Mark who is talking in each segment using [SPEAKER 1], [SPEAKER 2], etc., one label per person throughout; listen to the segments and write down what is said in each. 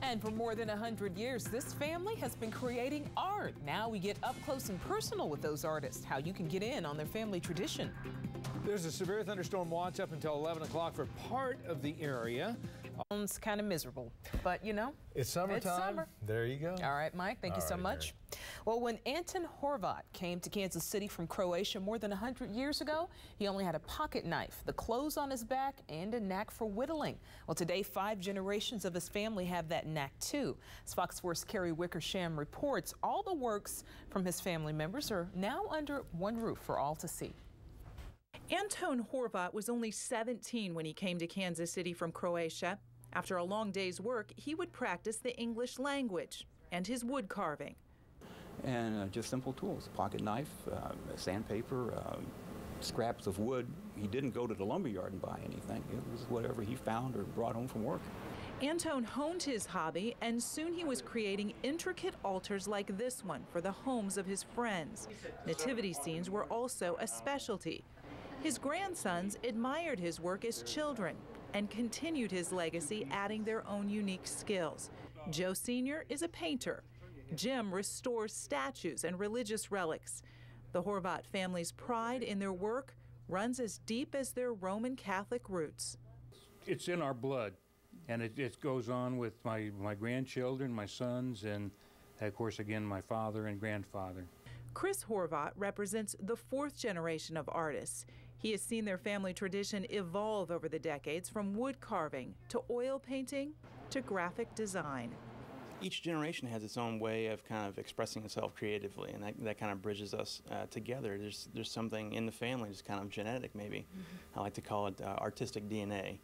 [SPEAKER 1] And for more than 100 years, this family has been creating art. Now we get up close and personal with those artists, how you can get in on their family tradition.
[SPEAKER 2] There's a severe thunderstorm watch up until 11 o'clock for part of the area.
[SPEAKER 1] It's kind of miserable, but you know,
[SPEAKER 2] it's summertime.
[SPEAKER 1] It's summer.
[SPEAKER 2] There you go.
[SPEAKER 1] All right, Mike, thank you so much. Well, when Anton Horvat came to Kansas City from Croatia more than 100 years ago, he only had a pocket knife, the clothes on his back, and a knack for whittling. Well, today, 5 generations of his family have that knack too. As Fox 4's Carrie Wickersham reports, all the works from his family members are now under one roof for all to see.
[SPEAKER 3] Anton Horvat was only 17 when he came to Kansas City from Croatia. After a long day's work, he would practice the English language and his wood carving.
[SPEAKER 4] And just simple tools, pocket knife, sandpaper, scraps of wood. He didn't go to the lumber yard and buy anything. It was whatever he found or brought home from work.
[SPEAKER 3] Anton honed his hobby, and soon he was creating intricate altars like this one for the homes of his friends. Nativity scenes were also a specialty. His grandsons admired his work as children and continued his legacy, adding their own unique skills. Joe Sr. is a painter. Jim restores statues and religious relics. The Horvat family's pride in their work runs as deep as their Roman Catholic roots.
[SPEAKER 5] It's in our blood, and it goes on with my grandchildren, my sons, and of course, again, my father and grandfather.
[SPEAKER 3] Chris Horvat represents the 4th generation of artists. He has seen their family tradition evolve over the decades, from wood carving to oil painting to graphic design.
[SPEAKER 6] Each generation has its own way of kind of expressing itself creatively, and that kind of bridges us together. There's something in the family, just kind of genetic maybe. I like to call it artistic DNA.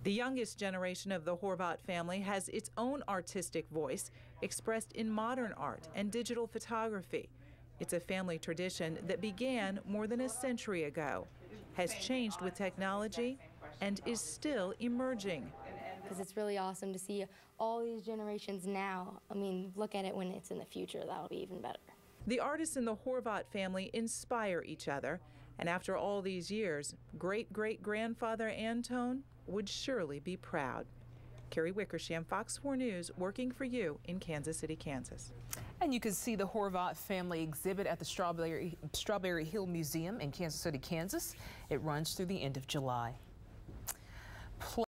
[SPEAKER 3] The youngest generation of the Horvat family has its own artistic voice expressed in modern art and digital photography. It's a family tradition that began more than a century ago, has changed with technology, and is still emerging.
[SPEAKER 7] Because it's really awesome to see all these generations now. I mean, look at it when it's in the future. That'll be even better.
[SPEAKER 3] The artists in the Horvat family inspire each other, and after all these years, great-great-grandfather Anton would surely be proud. Carrie Wickersham, Fox 4 News, working for you in Kansas City, Kansas.
[SPEAKER 1] And you can see the Horvat family exhibit at the Strawberry Hill Museum in Kansas City, Kansas. It runs through the end of July.